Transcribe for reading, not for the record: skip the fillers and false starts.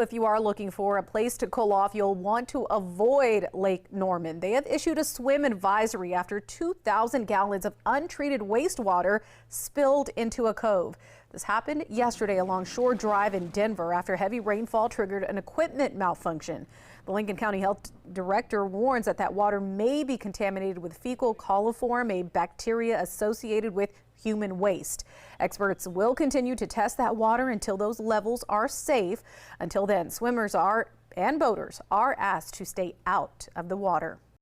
If you are looking for a place to cool off, you'll want to avoid Lake Norman. They have issued a swim advisory after 2,000 gallons of untreated wastewater spilled into a cove. This happened yesterday along Shore Drive in Denver after heavy rainfall triggered an equipment malfunction. The Lincoln County Health Director warns that water may be contaminated with fecal coliform, a bacteria associated with human waste. Experts will continue to test that water until those levels are safe. Until then, swimmers and boaters are asked to stay out of the water.